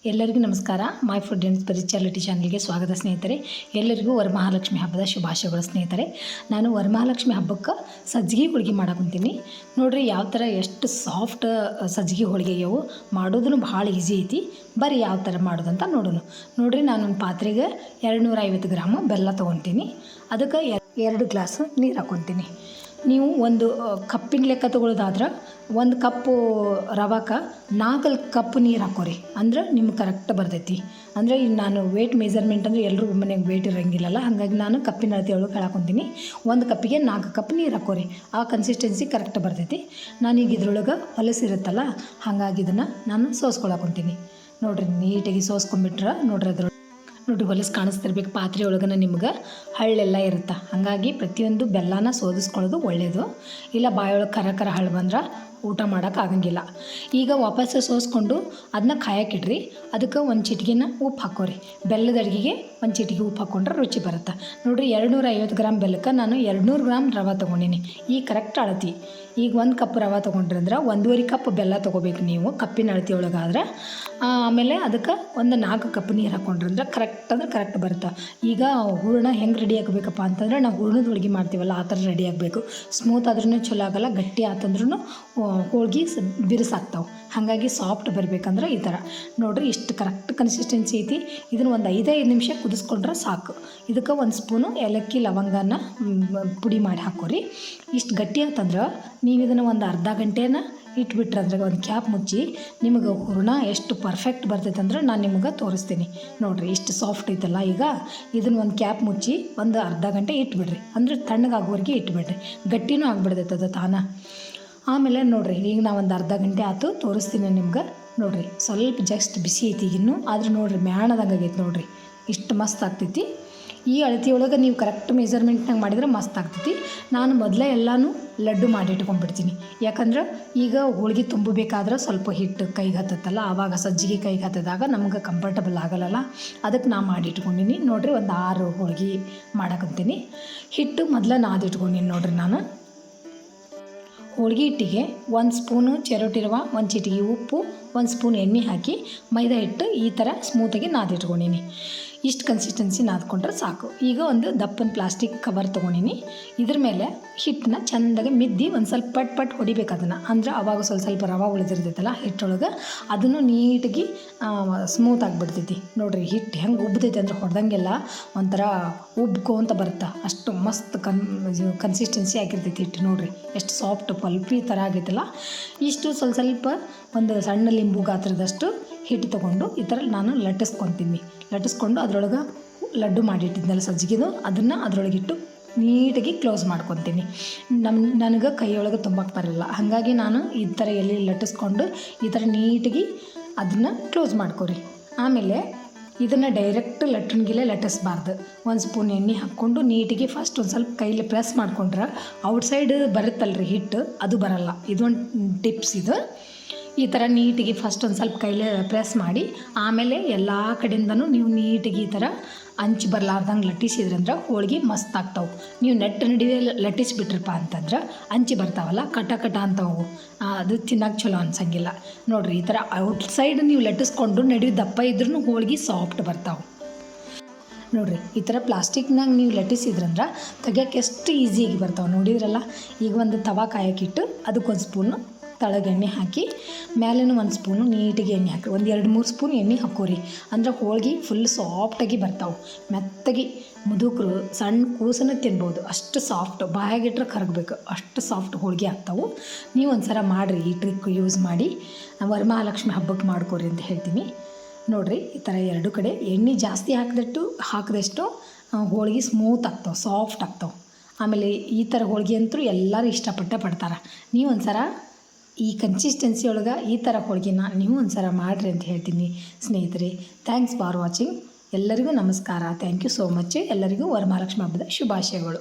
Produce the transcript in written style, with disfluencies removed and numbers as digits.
ಎಲ್ಲರಿಗೂ ನಮಸ್ಕಾರ. My food and spirituality ಚಾನಲ್ಗೆ ಸ್ವಾಗತ ಸ್ನೇಹಿತರೆ. ಎಲ್ಲರಿಗೂ ವರಮಹಾಲಕ್ಷ್ಮಿ ಹಬ್ಬದ ಶುಭಾಶಯಗಳು ಸ್ನೇಹಿತರೆ. ನಾನು ವರಮಹಾಲಕ್ಷ್ಮಿ ಹಬ್ಬಕ್ಕೆ ಸಜ್ಜಿಗೆ ಹೋಳಿಗೆ ಮಾಡಕೊಂತೀನಿ ನೋಡಿರಿ. ಯಾವ ಥರ ಎಷ್ಟು ಸಾಫ್ಟ್ ಸಜ್ಜಿಗೆ ಹೋಳಿಗೆ ಅವು, ಮಾಡೋದನ್ನು ಭಾಳ ಈಸಿ ಐತಿ. ಬರೀ ಯಾವ ಥರ ಮಾಡೋದಂತ ನೋಡೋಣ. ನೋಡಿರಿ, ನಾನೊಂದು ಪಾತ್ರೆಗೆ 250 ಗ್ರಾಮ್ ಬೆಲ್ಲ ತೊಗೊತೀನಿ. ಅದಕ್ಕೆ 2 ಗ್ಲಾಸ್ ನೀರು ಹಾಕ್ಕೊತೀನಿ. ನೀವು ಒಂದು ಕಪ್ಪಿನ ಲೆಕ್ಕ ತೊಗೊಳ್ಳೋದಾದ್ರೆ 1 ಕಪ್ಪು ರವಾಕ್ಕೆ 4 ಕಪ್ ನೀರು ಹಾಕೋರಿ, ಅಂದ್ರೆ ನಿಮ್ಗೆ ಕರೆಕ್ಟ್ ಬರ್ತೈತಿ. ಅಂದರೆ ಈಗ ನಾನು ವೇಟ್ ಮೆಜರ್ಮೆಂಟ್ ಅಂದರೆ ಎಲ್ಲರೂ ಮನೆಗೆ ವೇಟ್ ಇರೋಂಗಿಲ್ಲಲ್ಲ, ಹಾಗಾಗಿ ನಾನು ಕಪ್ಪಿನ ಅಳತೆ ಒಳಗೆ ಹಾಕೊಂತೀನಿ. 1 ಕಪ್ಪಿಗೆ 4 ಕಪ್ ನೀರು ಹಾಕೋರಿ, ಆ ಕನ್ಸಿಸ್ಟೆನ್ಸಿ ಕರೆಕ್ಟ್ ಬರ್ತೈತಿ. ನಾನೀಗ ಇದ್ರೊಳಗೆ ಹೊಲಸಿರುತ್ತಲ್ಲ, ಹಾಗಾಗಿ ಇದನ್ನು ನಾನು ಸೋಸ್ಕೊಳಕೊಂತೀನಿ. ನೋಡಿರಿ, ನೀಟಾಗಿ ಸೋಸ್ಕೊಂಡ್ಬಿಟ್ರೆ ನೋಡ್ರಿ ಹೊಲಸು ಕಾಣಿಸ್ತಿರ್ಬೇಕು. ಪಾತ್ರೆ ಒಳಗನ ನಿಮ್ಗೆ ಹಳ್ಳೆಲ್ಲ ಇರುತ್ತೆ, ಹಾಗಾಗಿ ಪ್ರತಿಯೊಂದು ಬೆಲ್ಲನ ಸೋದಿಸ್ಕೊಳ್ಳೋದು ಒಳ್ಳೆಯದು. ಇಲ್ಲ ಬಾಯೊಳಗೆ ಕರ ಹಳ್ಳು ಬಂದ್ರೆ ಊಟ ಮಾಡೋಕ್ಕಾಗಂಗಿಲ್ಲ. ಈಗ ವಾಪಸ್ಸು ಸೋಸ್ಕೊಂಡು ಅದನ್ನ ಕಾಯಕ್ಕಿಡ್ರಿ. ಅದಕ್ಕೆ 1 ಚಿಟಿಕೆನ ಉಪ್ಪು ಹಾಕೋರಿ. ಬೆಲ್ಲದ ಅಡುಗೆಗೆ 1 ಚಿಟಿಕೆ ಉಪ್ಪು ಹಾಕ್ಕೊಂಡ್ರೆ ರುಚಿ ಬರುತ್ತೆ. ನೋಡಿರಿ, 250 ಗ್ರಾಮ್ ಬೆಲ್ಲಕ್ಕೆ ನಾನು 200 ಗ್ರಾಮ್ ರವೆ ತೊಗೊಂಡಿನಿ. ಈ ಕರೆಕ್ಟ್ ಅಳತಿ. ಈಗ 1 ಕಪ್ ರವೆ ತೊಗೊಂಡ್ರಿ ಅಂದ್ರೆ 1.5 ಕಪ್ ಬೆಲ್ಲ ತೊಗೋಬೇಕು ನೀವು, ಕಪ್ಪಿನ ಅಳತೆ ಒಳಗಾದ್ರೆ. ಆಮೇಲೆ ಅದಕ್ಕೆ 4 ಕಪ್ ನೀರು ಹಾಕ್ಕೊಂಡ್ರಿ ಅಂದ್ರೆ ಕರೆಕ್ಟ್ ಬರುತ್ತೆ. ಈಗ ಹೂರಣ ಹೆಂಗೆ ರೆಡಿ ಆಗಬೇಕಪ್ಪ ಅಂತಂದ್ರೆ, ನಾವು ಹೂರಣದ ಹೋಳಿಗೆ ಮಾಡ್ತೀವಲ್ಲ ಆ ಥರ ರೆಡಿ ಆಗಬೇಕು. ಸ್ಮೂತ್ ಆದ್ರೂ ಚಲೋ ಆಗೋಲ್ಲ, ಗಟ್ಟಿ ಆತಂದ್ರೂ ಹೋಳ್ಗೆ ಬಿರುಸಾಗ್ತಾವೆ. ಹಾಗಾಗಿ ಸಾಫ್ಟ್ ಬರಬೇಕಂದ್ರೆ ಈ ಥರ ನೋಡಿರಿ, ಇಷ್ಟು ಕರೆಕ್ಟ್ ಕನ್ಸಿಸ್ಟೆನ್ಸಿ ಐತಿ. ಇದನ್ನು ಒಂದು 5 ನಿಮಿಷ ಕುದಿಸ್ಕೊಂಡ್ರೆ ಸಾಕು. ಇದಕ್ಕೆ 1 ಸ್ಪೂನು ಏಲಕ್ಕಿ ಲವಂಗನ ಪುಡಿ ಮಾಡಿ ಹಾಕೋರಿ. ಇಷ್ಟು ಗಟ್ಟಿ ಆತಂದ್ರೆ ನೀವು ಇದನ್ನು ಒಂದು ಅರ್ಧ ಗಂಟೆನ ಇಟ್ಬಿಟ್ರೆ, ಅದ್ರಾಗ ಒಂದು ಕ್ಯಾಪ್ ಮುಚ್ಚಿ ನಿಮಗೆ ಹೂರಣ ಎಷ್ಟು ಪರ್ಫೆಕ್ಟ್ ಬರ್ತೈತೆ ಅಂದ್ರೆ ನಾನು ನಿಮಗೆ ತೋರಿಸ್ತೀನಿ. ನೋಡಿರಿ, ಇಷ್ಟು ಸಾಫ್ಟ್ ಐತಲ್ಲ. ಈಗ ಇದನ್ನು ಒಂದು ಕ್ಯಾಪ್ ಮುಚ್ಚಿ ಒಂದು ಅರ್ಧ ಗಂಟೆ ಇಟ್ಬಿಡ್ರಿ, ಅಂದರೆ ತಣ್ಣಗಾಗೋವರೆಗೆ ಇಟ್ಬಿಡ್ರಿ. ಗಟ್ಟಿನೂ ಆಗಿಬಿಡ್ತೈತೆ ಅದು ತಾನ. ಆಮೇಲೆ ನೋಡಿರಿ, ಈಗ ನಾವು ಒಂದು ಅರ್ಧ ಗಂಟೆ ಆಯ್ತು ತೋರಿಸ್ತೀನಿ ನಿಮ್ಗೆ. ನೋಡಿರಿ, ಸ್ವಲ್ಪ ಜಸ್ಟ್ ಬಿಸಿ ಐತಿ ಇನ್ನೂ, ಆದ್ರೆ ನೋಡಿರಿ ಮ್ಯಾಣದಂಗೆ ಆಗೈತೆ. ನೋಡಿರಿ, ಇಷ್ಟು ಮಸ್ತ್ ಆಗ್ತೈತಿ. ಈ ಅಳತೆಯೊಳಗೆ ನೀವು ಕರೆಕ್ಟ್ ಮೆಜರ್ಮೆಂಟ್ನಾಗ ಮಾಡಿದ್ರೆ ಮಸ್ತ್ ಆಗ್ತೈತಿ. ನಾನು ಮೊದಲೇ ಎಲ್ಲನೂ ಲಡ್ಡು ಮಾಡಿ ಇಟ್ಕೊಂಡ್ಬಿಡ್ತೀನಿ. ಯಾಕಂದ್ರೆ ಈಗ ಹೋಳ್ಗೆ ತುಂಬಬೇಕಾದ್ರೆ ಸ್ವಲ್ಪ ಹಿಟ್ಟು ಕೈಗೆ ಹತ್ತತ್ತಲ್ಲ, ಆವಾಗ ಸಜ್ಜಿಗೆ ಕೈಗೆ ಹತ್ತಿದಾಗ ನಮ್ಗೆ ಕಂಫರ್ಟಬಲ್ ಆಗಲ್ಲ. ಅದಕ್ಕೆ ನಾನು ಮಾಡಿ ಇಟ್ಕೊಂಡಿನಿ. ನೋಡಿರಿ, ಒಂದು 6 ಹೋಳ್ಗೆ ಮಾಡಕಂತೀನಿ. ಹಿಟ್ಟು ಮೊದಲೇ ನಾದಿಟ್ಕೊಂಡಿನಿ. ನೋಡಿರಿ, ನಾನು ಹೋಳ್ಗೆ ಹಿಟ್ಟಿಗೆ 1 ಸ್ಪೂನು ಚೆರೋಟಿರುವ, 1 ಚಿಟಿಕೆ ಉಪ್ಪು, 1 ಸ್ಪೂನ್ ಎಣ್ಣೆ ಹಾಕಿ ಮೈದಾ ಹಿಟ್ಟು ಈ ಥರ ಸ್ಮೂತಾಗಿ ನಾದಿಟ್ಕೊಂಡಿನಿ. ಇಷ್ಟು ಕನ್ಸಿಸ್ಟೆನ್ಸಿ ನಾದ್ಕೊಂಡ್ರೆ ಸಾಕು. ಈಗ ಒಂದು ದಪ್ಪನ ಪ್ಲಾಸ್ಟಿಕ್ ಕವರ್ ತೊಗೊಂಡಿನಿ. ಇದ್ರ ಮೇಲೆ ಹಿಟ್ಟನ್ನ ಚೆಂದಾಗಿ ಮಿದ್ದಿ ಒಂದು ಸ್ವಲ್ಪ ಪಟ್ ಹೊಡಿಬೇಕು ಅದನ್ನು. ಅಂದ್ರೆ ಅವಾಗ ಸ್ವಲ್ಪ ರವೆ ಉಳಿದಿರ್ತೈತಲ್ಲ ಹಿಟ್ಟೊಳಗೆ, ಅದನ್ನು ನೀಟಾಗಿ ಸ್ಮೂತ್ ಆಗಿಬಿಡ್ತೈತಿ. ನೋಡಿರಿ, ಹಿಟ್ಟು ಹೆಂಗೆ ಉಬ್ತೈತಿ ಅಂದ್ರೆ ಹೊಡೆದಂಗೆಲ್ಲ ಒಂಥರ ಉಬ್ಕೊಂತ ಬರುತ್ತೆ. ಅಷ್ಟು ಮಸ್ತ್ ಕನ್ಸಿಸ್ಟೆನ್ಸಿ ಆಗಿರ್ತೈತಿ ಹಿಟ್ಟು. ನೋಡಿರಿ, ಎಷ್ಟು ಸಾಫ್ಟ್ ಪಲ್ಪಿ ಥರ ಆಗೈತಲ್ಲ. ಇಷ್ಟು ಸ್ವಲ್ಪ ಒಂದು ಸಣ್ಣ ಲಿಂಬು ಗಾತ್ರದಷ್ಟು ಹಿಟ್ಟು ತೊಗೊಂಡು ಈ ಥರ ನಾನು ಲಟ್ಟಿಸ್ಕೊಂಡು ಅದರೊಳಗೆ ಲಡ್ಡು ಮಾಡಿಟ್ಟಿದ್ನಲ್ಲ ಸಜ್ಜಿಗೆದು, ಅದನ್ನು ಅದರೊಳಗಿಟ್ಟು ನೀಟಾಗಿ ಕ್ಲೋಸ್ ಮಾಡ್ಕೊತೀನಿ. ನನಗೆ ಕೈಯೊಳಗೆ ತುಂಬಕ್ಕೆ ಬರಲ್ಲ, ಹಾಗಾಗಿ ನಾನು ಈ ಥರ ಎಲ್ಲಿ ಲಟ್ಟಿಸ್ಕೊಂಡು ಈ ಥರ ನೀಟಾಗಿ ಅದನ್ನು ಕ್ಲೋಸ್ ಮಾಡ್ಕೊರಿ. ಆಮೇಲೆ ಇದನ್ನು ಡೈರೆಕ್ಟ್ ಲಟ್ಟಣಿಗೆಲೆ ಲಟ್ಟಿಸ್ಬಾರ್ದು. 1 ಸ್ಪೂನ್ ಎಣ್ಣೆ ಹಾಕ್ಕೊಂಡು ನೀಟಿಗೆ ಫಸ್ಟ್ ಒಂದು ಸ್ವಲ್ಪ ಕೈಲಿ ಪ್ರೆಸ್ ಮಾಡ್ಕೊಂಡ್ರೆ ಔಟ್ಸೈಡ್ ಬರುತ್ತಲ್ರಿ ಹಿಟ್ಟು, ಅದು ಬರಲ್ಲ. ಇದೊಂದು ಟಿಪ್ಸ್ ಇದು. ಈ ಥರ ನೀಟಿಗೆ ಫಸ್ಟ್ ಒಂದು ಸ್ವಲ್ಪ ಕೈಲೇ ಪ್ರೆಸ್ ಮಾಡಿ, ಆಮೇಲೆ ಎಲ್ಲ ಕಡೆಯಿಂದನೂ ನೀವು ನೀಟಿಗೆ ಈ ಥರ ಅಂಚು ಬರಲಾರ್ದಂಗೆ ಲಟ್ಟಿಸಿದ್ರಂದ್ರೆ ಹೋಳಿಗೆ ಮಸ್ತ್ ಆಗ್ತಾವೆ. ನೀವು ನಡುವೆ ಲಟ್ಟಿಸಿಬಿಟ್ರಪ್ಪ ಅಂತಂದ್ರೆ ಅಂಚು ಬರ್ತಾವಲ್ಲ, ಕಟ ಅಂತವು, ಅದು ತಿನ್ನೋಕೆ ಚಲೋ ಅನ್ಸಂಗಿಲ್ಲ. ನೋಡಿರಿ, ಈ ಥರ ಔಟ್ಸೈಡ್ ನೀವು ಲಟ್ಟಿಸ್ಕೊಂಡು ನಡುವೆ ದಪ್ಪ ಇದ್ರೂ ಹೋಳಿಗೆ ಸಾಫ್ಟ್ ಬರ್ತಾವೆ. ನೋಡಿರಿ, ಈ ಥರ ಪ್ಲಾಸ್ಟಿಕ್ನಾಗ ನೀವು ಲಟ್ಟಿಸಿದ್ರಂದ್ರೆ ತೆಗಿಯೋಕೆ ಎಷ್ಟು ಈಸಿಯಾಗಿ ಬರ್ತಾವೆ. ನೋಡಿದ್ರಲ್ಲ. ಈಗ ಒಂದು ತವಾ ಕಾಯಕ್ಕಿಟ್ಟು ಅದಕ್ಕೆ 1 ಸ್ಪೂನು ತಳಗೆ ಎಣ್ಣೆ ಹಾಕಿ, ಮೇಲೇನು 1 ಸ್ಪೂನು ನೀಟಿಗೆ ಎಣ್ಣೆ ಹಾಕಿ, ಒಂದು 2-3 ಸ್ಪೂನ್ ಎಣ್ಣೆ ಹಾಕೋರಿ. ಅಂದ್ರೆ ಹೋಳ್ಗೆ ಫುಲ್ ಸಾಫ್ಟಾಗಿ ಬರ್ತಾವೆ. ಮೆತ್ತಗೆ ಮುದುಕರು ಸಣ್ಣ ಕೂಸನ್ನು ತಿನ್ಬೋದು, ಅಷ್ಟು ಸಾಫ್ಟ್. ಬಾಯಾಗಿಟ್ರೆ ಕರಗಬೇಕು, ಅಷ್ಟು ಸಾಫ್ಟ್ ಹೋಳಿಗೆ ಆಗ್ತಾವೆ. ನೀವು ಒಂದು ಸಲ ಮಾಡಿರಿ, ಈ ಟ್ರಿಕ್ ಯೂಸ್ ಮಾಡಿ ವರಮಹಾಲಕ್ಷ್ಮಿ ಹಬ್ಬಕ್ಕೆ ಮಾಡ್ಕೊರಿ ಅಂತ ಹೇಳ್ತೀನಿ. ನೋಡಿರಿ, ಈ ಥರ 2 ಕಡೆ ಎಣ್ಣೆ ಜಾಸ್ತಿ ಹಾಕಿದಷ್ಟು ಹೋಳಿಗೆ ಸ್ಮೂತ್ ಆಗ್ತಾವೆ, ಸಾಫ್ಟ್ ಆಗ್ತಾವೆ. ಆಮೇಲೆ ಈ ಥರ ಹೋಳಿಗೆ ಅಂತೂ ಎಲ್ಲರೂ ಇಷ್ಟಪಡ್ತಾರೆ. ನೀವು ಒಂದು ಸಲ ಈ ಕನ್ಸಿಸ್ಟೆನ್ಸಿ ಒಳಗೆ ಈ ಥರ ಹೋಳಿಗೆನ ನೀವು ಒಂದು ಸಲ ಮಾಡಿರಿ ಅಂತ ಹೇಳ್ತೀನಿ ಸ್ನೇಹಿತರೆ. Thanks for watching. ಎಲ್ಲರಿಗೂ ನಮಸ್ಕಾರ. Thank you so much. ಎಲ್ಲರಿಗೂ ವರಮಹಾಲಕ್ಷ್ಮಿ ಹಬ್ಬದ ಶುಭಾಶಯಗಳು.